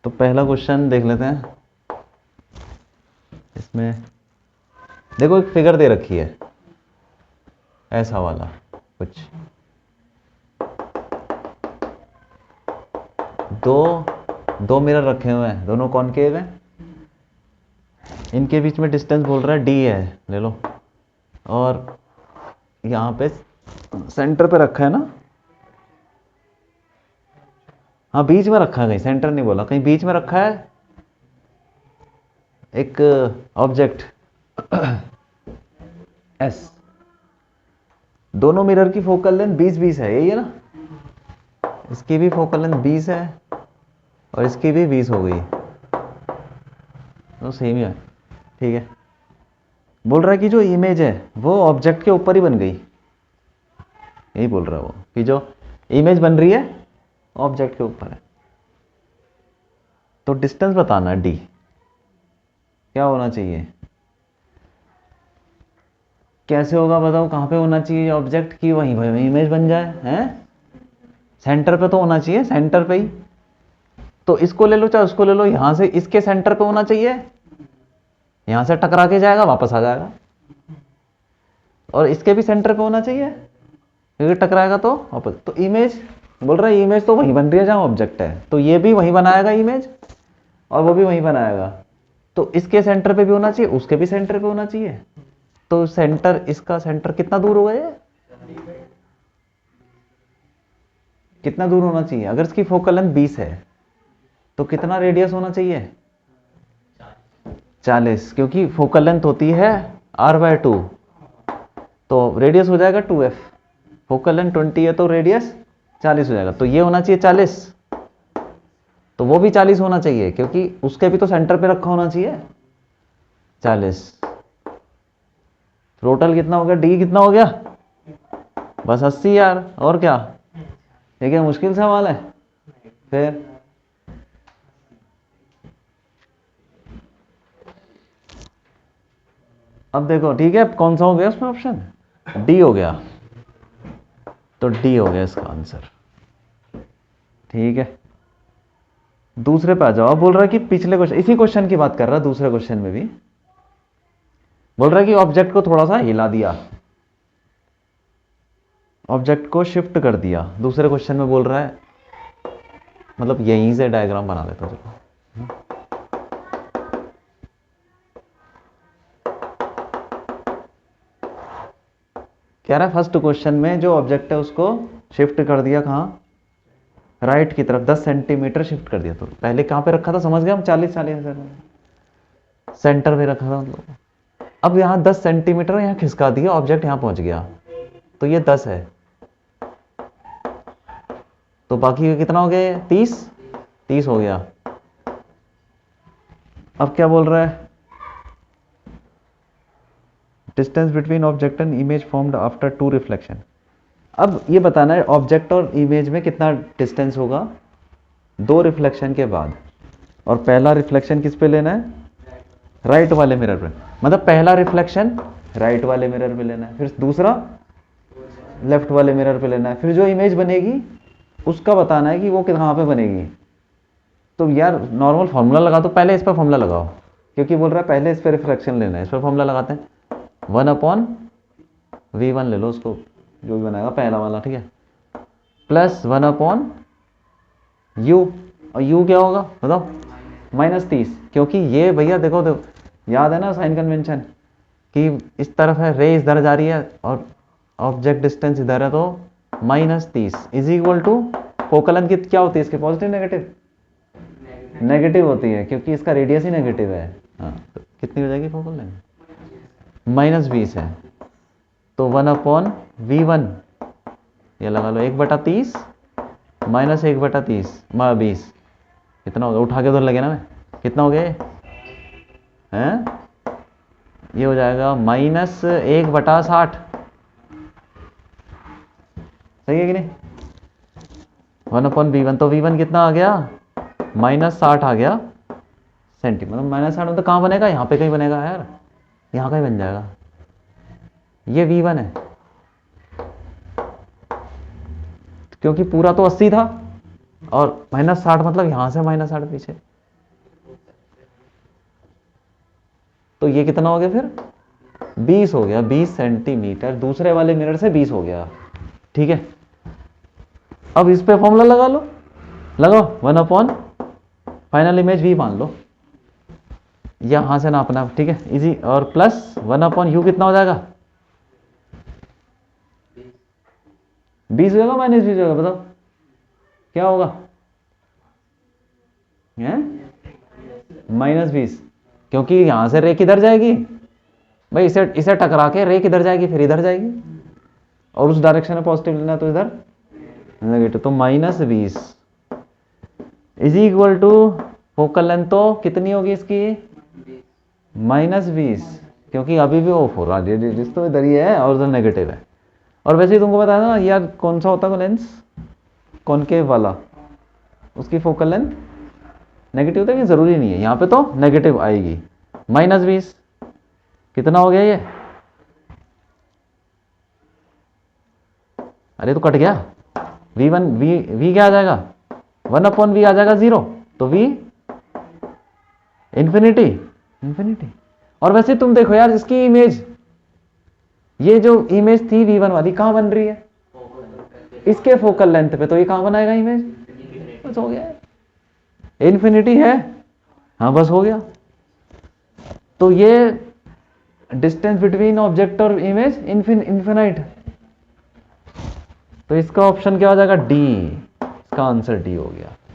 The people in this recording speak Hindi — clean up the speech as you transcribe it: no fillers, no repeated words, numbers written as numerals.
तो पहला क्वेश्चन देख लेते हैं। इसमें देखो एक फिगर दे रखी है ऐसा वाला कुछ, दो मिरर रखे हुए हैं, दोनों कॉनकेव हैं, इनके बीच में डिस्टेंस बोल रहा है डी है, ले लो, और यहाँ पे सेंटर पे रखा है ना, हाँ बीच में रखा है, कहीं सेंटर नहीं बोला, कहीं बीच में रखा है एक ऑब्जेक्ट एस, दोनों मिरर की फोकल लेंथ 20-20 है, यही है ना, इसकी भी फोकल लेंथ 20 है और इसकी भी 20 हो गई, तो सेम ही है, ठीक है। बोल रहा है कि जो इमेज है वो ऑब्जेक्ट के ऊपर ही बन गई, यही बोल रहा है वो कि जो इमेज बन रही है ऑब्जेक्ट के ऊपर है, तो डिस्टेंस बताना है डी, क्या होना चाहिए, कैसे होगा बताओ, कहाँ पे होना चाहिए ऑब्जेक्ट की वहीं वहीं इमेज बन जाए, हैं सेंटर पे तो होना चाहिए, सेंटर पे ही, तो इसको ले लो चाहे उसको ले लो, यहां से इसके सेंटर पे होना चाहिए, यहां से टकरा के जाएगा वापस आ जाएगा, और इसके भी सेंटर पे होना चाहिए क्योंकि टकराएगा तो वापस, तो इमेज बोल रहा है इमेज तो वहीं बन रही है जहां ऑब्जेक्ट है, तो ये भी वहीं बनाएगा इमेज और वो भी वहीं बनाएगा, तो इसके सेंटर पे भी होना चाहिए, उसके भी सेंटर पे होना चाहिए, तो सेंटर, इसका सेंटर कितना दूर होगा, ये कितना दूर होना चाहिए, अगर इसकी फोकल लेंथ 20 है तो कितना रेडियस होना चाहिए, 40, क्योंकि फोकल लेंथ होती है r/2, तो रेडियस हो जाएगा 2f, फोकल लेंथ 20 है तो रेडियस 40 हो जाएगा, तो ये होना चाहिए 40, तो वो भी 40 होना चाहिए क्योंकि उसके भी तो सेंटर पे रखा होना चाहिए 40, टोटल कितना हो गया, डी कितना हो गया, बस 80 यार, और क्या, ये क्या मुश्किल सवाल है, फिर अब देखो, ठीक है, कौन सा हो गया उसमें ऑप्शन, डी हो गया, तो डी हो गया इसका आंसर, ठीक है। दूसरे पे आ जाओ, अब बोल रहा है कि पिछले क्वेश्चन, इसी क्वेश्चन की बात कर रहा है, दूसरे क्वेश्चन में भी बोल रहा है कि ऑब्जेक्ट को थोड़ा सा हिला दिया, ऑब्जेक्ट को शिफ्ट कर दिया, दूसरे क्वेश्चन में बोल रहा है, मतलब यहीं से डायग्राम बना देता हूं, कह रहा है फर्स्ट क्वेश्चन में जो ऑब्जेक्ट है उसको शिफ्ट कर दिया, कहाँ, राइट की तरफ 10 सेंटीमीटर शिफ्ट कर दिया, तो पहले कहां पे रखा था समझ गया हम, 40 सेंटर में रखा था मतलब, अब यहां 10 सेंटीमीटर यहां खिसका दिया, ऑब्जेक्ट यहां पहुंच गया, तो ये 10 है, तो बाकी कितना हो गया, 30 हो गया। अब क्या बोल रहा है, distance between object and image formed after 2 reflection, अब ये बताना है ऑब्जेक्ट और इमेज में कितना डिस्टेंस होगा 2 रिफ्लेक्शन के बाद, और पहला रिफ्लेक्शन किस पे लेना है, राइट वाले मिरर पे, मतलब पहला रिफ्लेक्शन राइट वाले मिरर पे लेना है, फिर दूसरा लेफ्ट वाले मिरर पे लेना है, फिर जो इमेज बनेगी उसका बताना है कि वो कहाँ पे बनेगी, तो यार नॉर्मल फॉर्मूला लगा दो, पहले इस पर फॉर्मूला लगाओ, क्योंकि बोल रहा है पहले इस पर रिफ्लेक्शन लेना है, इस पर फॉर्मूला लगाते हैं, 1/v1 ले लो, उसको जो भी बनाएगा पहला वाला, ठीक है, प्लस 1/u, और u क्या होगा बताओ, -30, क्योंकि ये भैया देखो याद है ना साइन कन्वेंशन कि इस तरफ है, रे इधर जा रही है और ऑब्जेक्ट डिस्टेंस इधर है, तो -30 is equal to focal length क्या होती है इसके, पॉजिटिव नेगेटिव, नेगेटिव होती है क्योंकि इसका रेडियस ही नेगेटिव है, हाँ, तो कितनी हो जाएगी फोकल लेंथ, -20 है, तो 1/v1 ये लगा लो 1/30 -1/30 20, कितना हो गया, उठा के उधर लगे ना मैं, कितना हो गया हैं, ये हो जाएगा -1/60, सही है कि नहीं, 1/v1, तो v1 कितना आ गया, -60 आ गया सेंटीमीटर, मतलब -60 मतलब कहाँ बनेगा, यहाँ पे कहीं बनेगा यार, यहाँ कहीं बन जाएगा, ये v1 है, क्योंकि पूरा तो 80 था और -60 मतलब यहाँ से -60 पीछे, तो ये कितना हो गया फिर 20 हो गया, 20 सेंटीमीटर, दूसरे वाले मिरर से 20 हो गया। ठीक है, अब इस पे फॉर्मूला लगा लो, लगाओ 1 अपॉन फाइनल इमेज v मान लो, यहां से नापना। ठीक है, इजी, और प्लस 1 अपॉन यू कितना हो जाएगा 20 होगा माइनस 20 होगा, बताओ क्या होगा, -20, क्योंकि यहां से रे किधर जाएगी भाई, इसे इसे टकरा के रे किधर जाएगी, फिर इधर जाएगी, और उस डायरेक्शन में पॉजिटिव लेना तो इधर नेगेटिव, तो -20 is equal to focal length तो कितनी होगी इसकी -20, क्योंकि अभी भी ऑफ हो रहा है, तो इधर ही है और इधर नेगेटिव है। और वैसे ही तुमको बताया ना यार, कौन सा होता है लेंस कॉनकेव वाला, उसकी फोकल लेंथ नेगेटिव होता है, जरूरी नहीं है, यहाँ पे तो नेगेटिव आएगी। -20 कितना हो गया ये, अरे तो कट गया, v क्या आ जाएगा 1 अपॉन v आ जाएगा 0, तो v इंफिनिटी। और वैसे तुम देखो यार, इसकी इमेज, ये जो इमेज थी v1 वाली कहां बन रही है, इसके फोकल लेंथ पे, तो ये कहां बनाएगा इमेज, बस हो गया, इन्फिनिटी है, हाँ बस हो गया। तो ये डिस्टेंस बिटवीन ऑब्जेक्ट और इमेज इन्फिनाइट, तो इसका ऑप्शन क्या हो जाएगा डी, इसका आंसर डी हो गया।